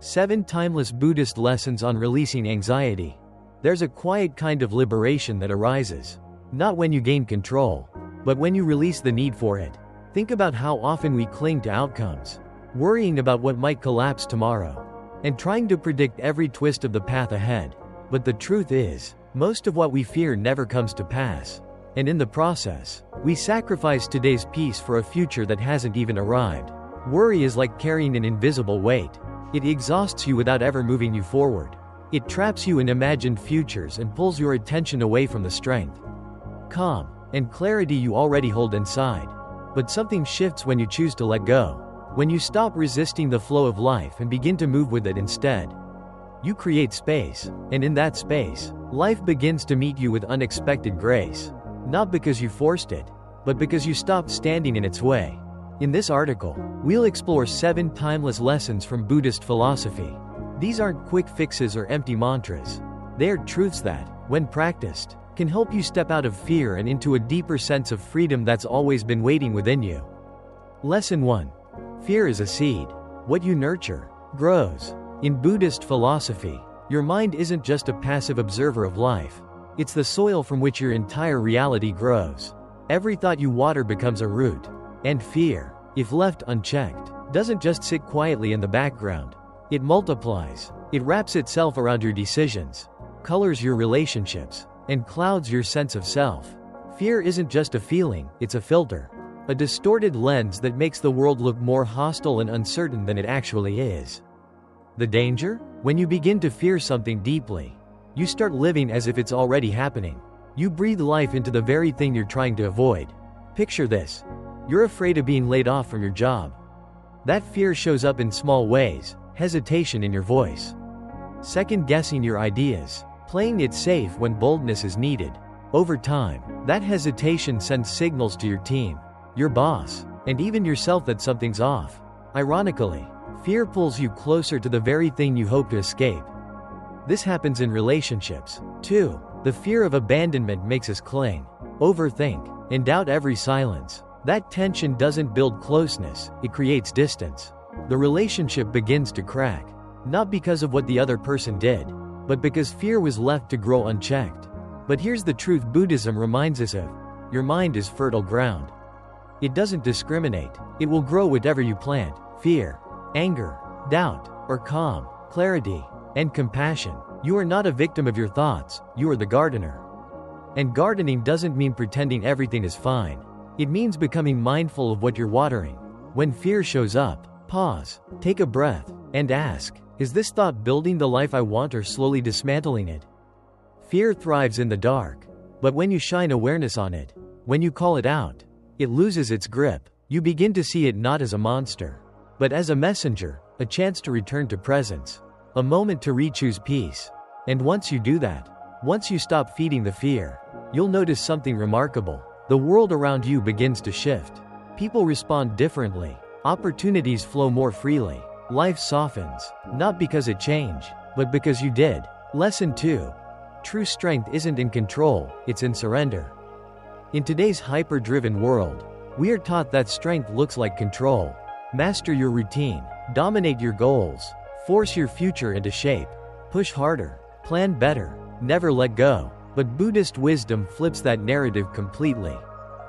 7 Timeless Buddhist Lessons on Releasing Anxiety. There's a quiet kind of liberation that arises, not when you gain control, but when you release the need for it. Think about how often we cling to outcomes, worrying about what might collapse tomorrow, and trying to predict every twist of the path ahead. But the truth is, most of what we fear never comes to pass, and in the process, we sacrifice today's peace for a future that hasn't even arrived. Worry is like carrying an invisible weight. It exhausts you without ever moving you forward. It traps you in imagined futures and pulls your attention away from the strength, calm, and clarity you already hold inside. But something shifts when you choose to let go. When you stop resisting the flow of life and begin to move with it instead. You create space, and in that space, life begins to meet you with unexpected grace. Not because you forced it, but because you stopped standing in its way. In this article, we'll explore 7 timeless lessons from Buddhist philosophy. These aren't quick fixes or empty mantras. They are truths that, when practiced, can help you step out of fear and into a deeper sense of freedom that's always been waiting within you. Lesson 1. Fear is a seed. What you nurture, grows. In Buddhist philosophy, your mind isn't just a passive observer of life. It's the soil from which your entire reality grows. Every thought you water becomes a root. And fear, if left unchecked, doesn't just sit quietly in the background. It multiplies. It wraps itself around your decisions, colors your relationships, and clouds your sense of self. Fear isn't just a feeling, it's a filter. A distorted lens that makes the world look more hostile and uncertain than it actually is. The danger? When you begin to fear something deeply, you start living as if it's already happening. You breathe life into the very thing you're trying to avoid. Picture this. You're afraid of being laid off from your job. That fear shows up in small ways: hesitation in your voice, second-guessing your ideas, playing it safe when boldness is needed. Over time, that hesitation sends signals to your team, your boss, and even yourself that something's off. Ironically, fear pulls you closer to the very thing you hope to escape. This happens in relationships, too. The fear of abandonment makes us cling, overthink, and doubt every silence. That tension doesn't build closeness, it creates distance. The relationship begins to crack, not because of what the other person did, but because fear was left to grow unchecked. But here's the truth Buddhism reminds us of. Your mind is fertile ground. It doesn't discriminate. It will grow whatever you plant: fear, anger, doubt, or calm, clarity, and compassion. You are not a victim of your thoughts, you are the gardener. And gardening doesn't mean pretending everything is fine. It means becoming mindful of what you're watering. When fear shows up, pause, take a breath, and ask, is this thought building the life I want or slowly dismantling it? Fear thrives in the dark, but when you shine awareness on it, when you call it out, it loses its grip. You begin to see it not as a monster, but as a messenger, a chance to return to presence, a moment to re-choose peace. And once you do that, once you stop feeding the fear, you'll notice something remarkable. The world around you begins to shift. People respond differently. Opportunities flow more freely. Life softens, not because it changed, but because you did. Lesson 2. True strength isn't in control, it's in surrender. In today's hyper-driven world, we are taught that strength looks like control. Master your routine, dominate your goals, force your future into shape, push harder, plan better, never let go. But Buddhist wisdom flips that narrative completely.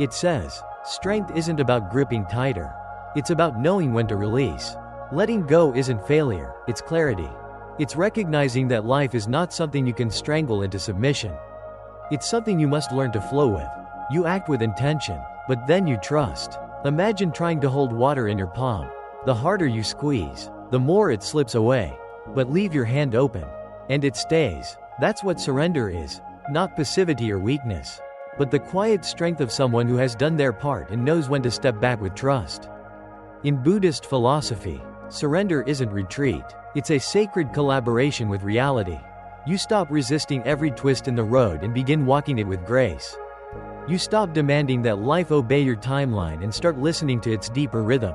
It says, strength isn't about gripping tighter. It's about knowing when to release. Letting go isn't failure, it's clarity. It's recognizing that life is not something you can strangle into submission. It's something you must learn to flow with. You act with intention, but then you trust. Imagine trying to hold water in your palm. The harder you squeeze, the more it slips away. But leave your hand open, and it stays. That's what surrender is. Not passivity or weakness, but the quiet strength of someone who has done their part and knows when to step back with trust. In Buddhist philosophy, surrender isn't retreat, it's a sacred collaboration with reality. You stop resisting every twist in the road and begin walking it with grace. You stop demanding that life obey your timeline and start listening to its deeper rhythm.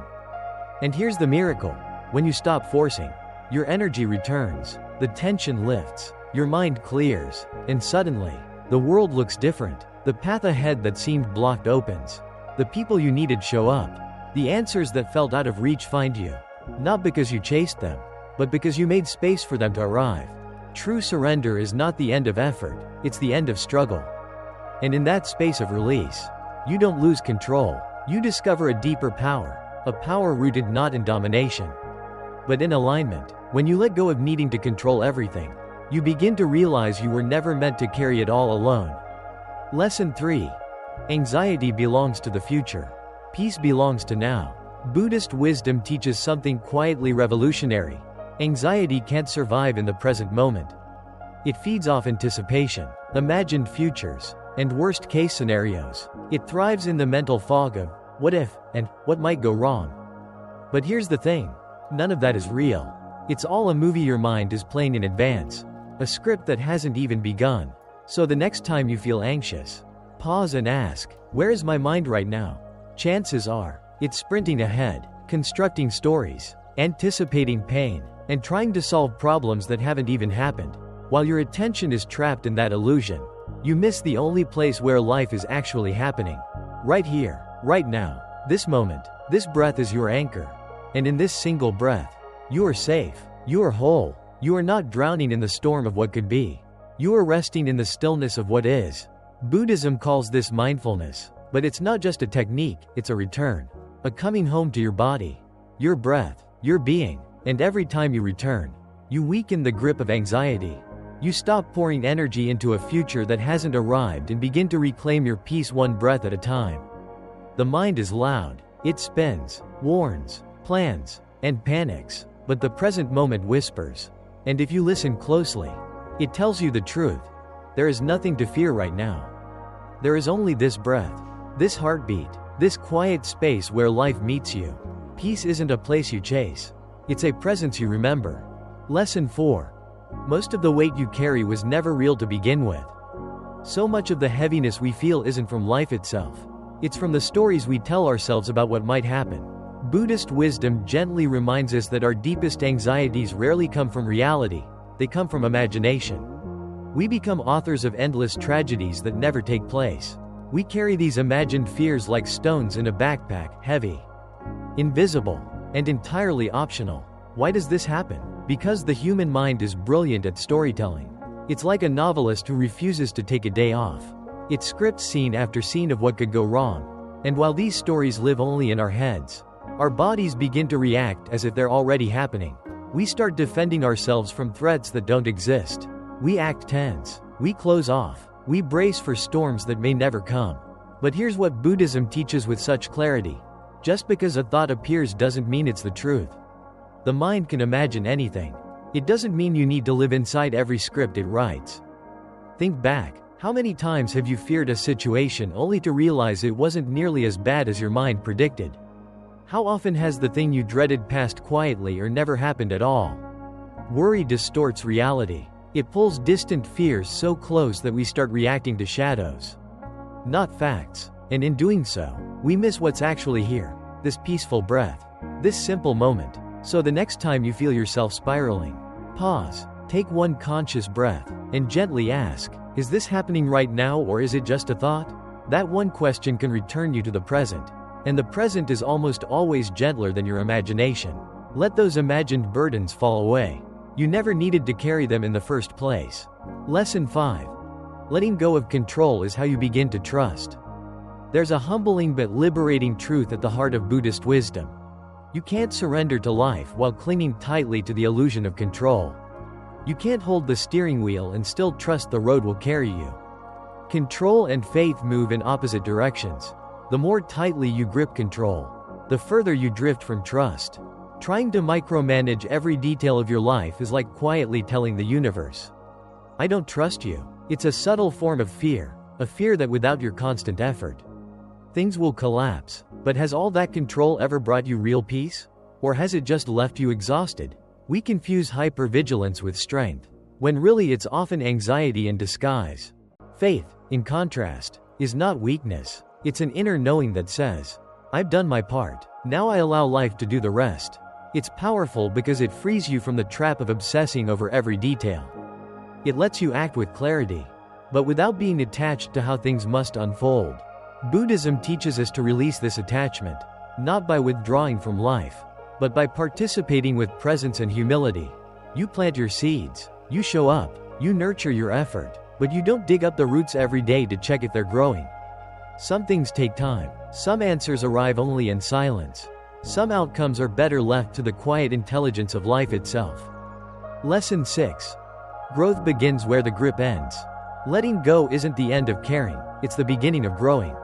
And here's the miracle. When you stop forcing, your energy returns, the tension lifts, your mind clears, and suddenly, the world looks different. The path ahead that seemed blocked opens. The people you needed show up. The answers that felt out of reach find you. Not because you chased them, but because you made space for them to arrive. True surrender is not the end of effort, it's the end of struggle. And in that space of release, you don't lose control, you discover a deeper power, a power rooted not in domination, but in alignment. When you let go of needing to control everything, you begin to realize you were never meant to carry it all alone. Lesson 3. Anxiety belongs to the future. Peace belongs to now. Buddhist wisdom teaches something quietly revolutionary. Anxiety can't survive in the present moment. It feeds off anticipation, imagined futures, and worst-case scenarios. It thrives in the mental fog of what if and what might go wrong. But here's the thing, none of that is real. It's all a movie your mind is playing in advance, a script that hasn't even begun. So the next time you feel anxious, pause and ask, where is my mind right now? Chances are, it's sprinting ahead, constructing stories, anticipating pain, and trying to solve problems that haven't even happened. While your attention is trapped in that illusion, you miss the only place where life is actually happening. Right here, right now, this moment, this breath is your anchor. And in this single breath, you are safe, you are whole, you are not drowning in the storm of what could be. You are resting in the stillness of what is. Buddhism calls this mindfulness, but it's not just a technique, it's a return. A coming home to your body, your breath, your being. And every time you return, you weaken the grip of anxiety. You stop pouring energy into a future that hasn't arrived and begin to reclaim your peace one breath at a time. The mind is loud, it spins, warns, plans, and panics, but the present moment whispers. And if you listen closely, it tells you the truth. There is nothing to fear right now. There is only this breath, this heartbeat, this quiet space where life meets you. Peace isn't a place you chase. It's a presence you remember. Lesson 4. Most of the weight you carry was never real to begin with. So much of the heaviness we feel isn't from life itself. It's from the stories we tell ourselves about what might happen. Buddhist wisdom gently reminds us that our deepest anxieties rarely come from reality, they come from imagination. We become authors of endless tragedies that never take place. We carry these imagined fears like stones in a backpack, heavy, invisible, and entirely optional. Why does this happen? Because the human mind is brilliant at storytelling. It's like a novelist who refuses to take a day off. It scripts scene after scene of what could go wrong. And while these stories live only in our heads, our bodies begin to react as if they're already happening. We start defending ourselves from threats that don't exist. We act tense. We close off. We brace for storms that may never come. But here's what Buddhism teaches with such clarity. Just because a thought appears doesn't mean it's the truth. The mind can imagine anything. It doesn't mean you need to live inside every script it writes. Think back. How many times have you feared a situation only to realize it wasn't nearly as bad as your mind predicted? How often has the thing you dreaded passed quietly or never happened at all? Worry distorts reality. It pulls distant fears so close that we start reacting to shadows, not facts. And in doing so, we miss what's actually here, this peaceful breath, this simple moment. So the next time you feel yourself spiraling, pause, take one conscious breath, and gently ask, is this happening right now or is it just a thought? That one question can return you to the present. And the present is almost always gentler than your imagination. Let those imagined burdens fall away. You never needed to carry them in the first place. Lesson 5. Letting go of control is how you begin to trust. There's a humbling but liberating truth at the heart of Buddhist wisdom. You can't surrender to life while clinging tightly to the illusion of control. You can't hold the steering wheel and still trust the road will carry you. Control and faith move in opposite directions. The more tightly you grip control, the further you drift from trust. Trying to micromanage every detail of your life is like quietly telling the universe, I don't trust you. It's a subtle form of fear, a fear that without your constant effort, things will collapse. But has all that control ever brought you real peace? Or has it just left you exhausted? We confuse hypervigilance with strength, when really it's often anxiety in disguise. Faith, in contrast, is not weakness. It's an inner knowing that says, I've done my part, now I allow life to do the rest. It's powerful because it frees you from the trap of obsessing over every detail. It lets you act with clarity, but without being attached to how things must unfold. Buddhism teaches us to release this attachment, not by withdrawing from life, But by participating with presence and humility, you plant your seeds, you show up, you nurture your effort, but you don't dig up the roots every day to check if they're growing. Some things take time. Some answers arrive only in silence. Some outcomes are better left to the quiet intelligence of life itself. Lesson 6. Growth begins where the grip ends. Letting go isn't the end of caring, it's the beginning of growing.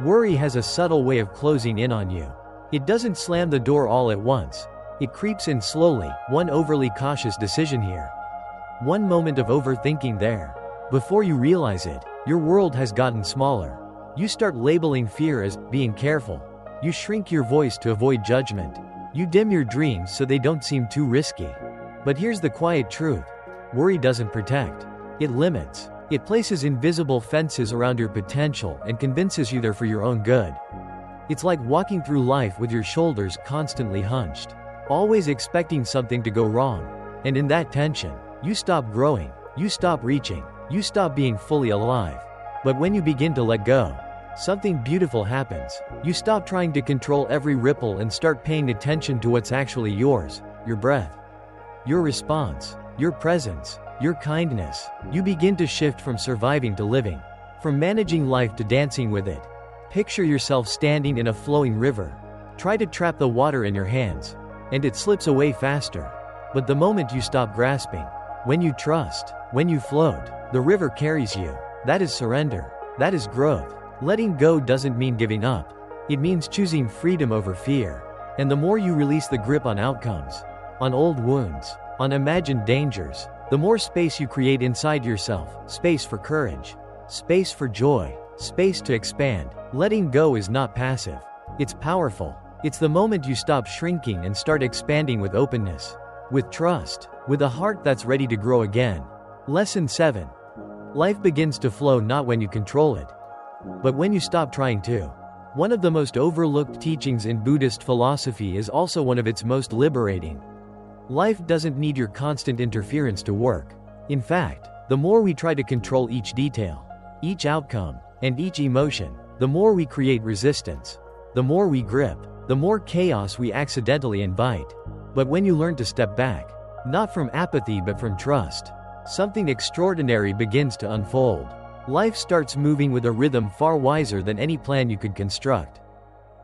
Worry has a subtle way of closing in on you. It doesn't slam the door all at once. It creeps in slowly, one overly cautious decision here, one moment of overthinking there. Before you realize it, your world has gotten smaller. You start labeling fear as being careful. You shrink your voice to avoid judgment. You dim your dreams so they don't seem too risky. But here's the quiet truth. Worry doesn't protect. It limits. It places invisible fences around your potential and convinces you they're for your own good. It's like walking through life with your shoulders constantly hunched, always expecting something to go wrong. And in that tension, you stop growing, you stop reaching, you stop being fully alive. But when you begin to let go, something beautiful happens. You stop trying to control every ripple and start paying attention to what's actually yours, your breath, your response, your presence, your kindness. You begin to shift from surviving to living, from managing life to dancing with it. Picture yourself standing in a flowing river. Try to trap the water in your hands, and it slips away faster. But the moment you stop grasping, when you trust, when you float, the river carries you. That is surrender. That is growth. Letting go doesn't mean giving up. It means choosing freedom over fear. And the more you release the grip on outcomes, on old wounds, on imagined dangers, the more space you create inside yourself. Space for courage, space for joy, space to expand. Letting go is not passive. It's powerful. It's the moment you stop shrinking and start expanding with openness, with trust, with a heart that's ready to grow again. Lesson 7. Life begins to flow not when you control it, but when you stop trying to. One of the most overlooked teachings in Buddhist philosophy is also one of its most liberating. Life doesn't need your constant interference to work. In fact, the more we try to control each detail, each outcome, and each emotion, the more we create resistance. The more we grip, the more chaos we accidentally invite. But when you learn to step back, not from apathy but from trust, something extraordinary begins to unfold. Life starts moving with a rhythm far wiser than any plan you could construct.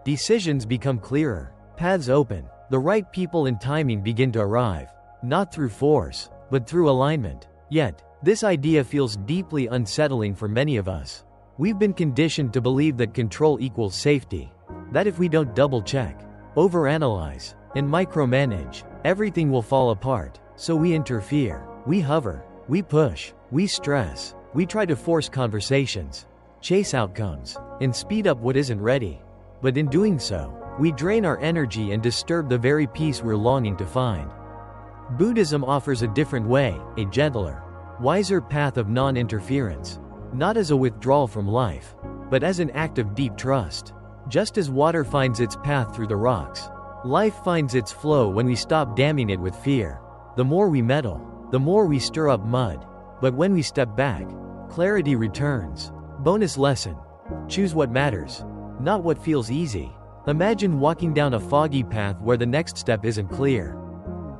Decisions become clearer, paths open, the right people and timing begin to arrive, not through force, but through alignment. Yet, this idea feels deeply unsettling for many of us. We've been conditioned to believe that control equals safety, that if we don't double-check, overanalyze, and micromanage, everything will fall apart. So we interfere, we hover, we push, we stress, we try to force conversations, chase outcomes, and speed up what isn't ready. But in doing so, we drain our energy and disturb the very peace we're longing to find. Buddhism offers a different way, a gentler, wiser path of non-interference, not as a withdrawal from life, but as an act of deep trust. Just as water finds its path through the rocks, life finds its flow when we stop damming it with fear. The more we meddle, the more we stir up mud. But when we step back, clarity returns. Bonus lesson. Choose what matters, not what feels easy. Imagine walking down a foggy path where the next step isn't clear,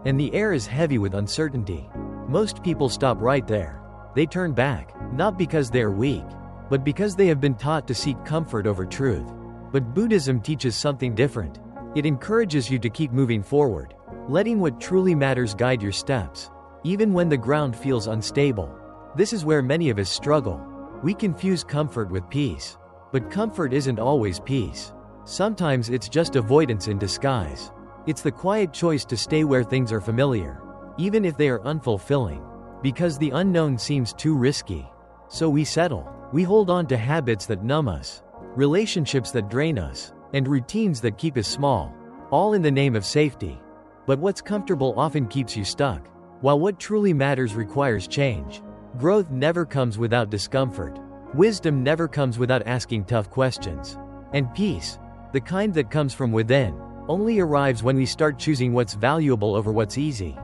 and the air is heavy with uncertainty. Most people stop right there. They turn back, not because they are weak, but because they have been taught to seek comfort over truth. But Buddhism teaches something different. It encourages you to keep moving forward, letting what truly matters guide your steps, even when the ground feels unstable. This is where many of us struggle. We confuse comfort with peace. But comfort isn't always peace. Sometimes it's just avoidance in disguise. It's the quiet choice to stay where things are familiar, even if they are unfulfilling, because the unknown seems too risky. So we settle. We hold on to habits that numb us, relationships that drain us, and routines that keep us small, all in the name of safety. But what's comfortable often keeps you stuck, while what truly matters requires change. Growth never comes without discomfort. Wisdom never comes without asking tough questions. And peace, the kind that comes from within, only arrives when we start choosing what's valuable over what's easy.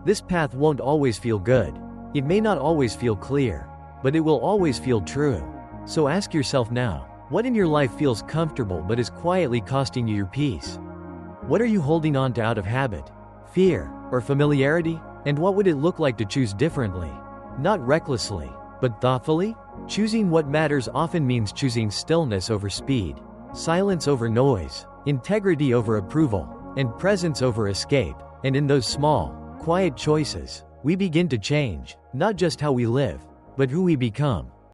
This path won't always feel good. It may not always feel clear, but it will always feel true. So ask yourself now, what in your life feels comfortable but is quietly costing you your peace? What are you holding on to out of habit, fear, or familiarity? And what would it look like to choose differently? Not recklessly, but thoughtfully? Choosing what matters often means choosing stillness over speed, silence over noise, integrity over approval, and presence over escape. And in those small, quiet choices, we begin to change, not just how we live, but who we become.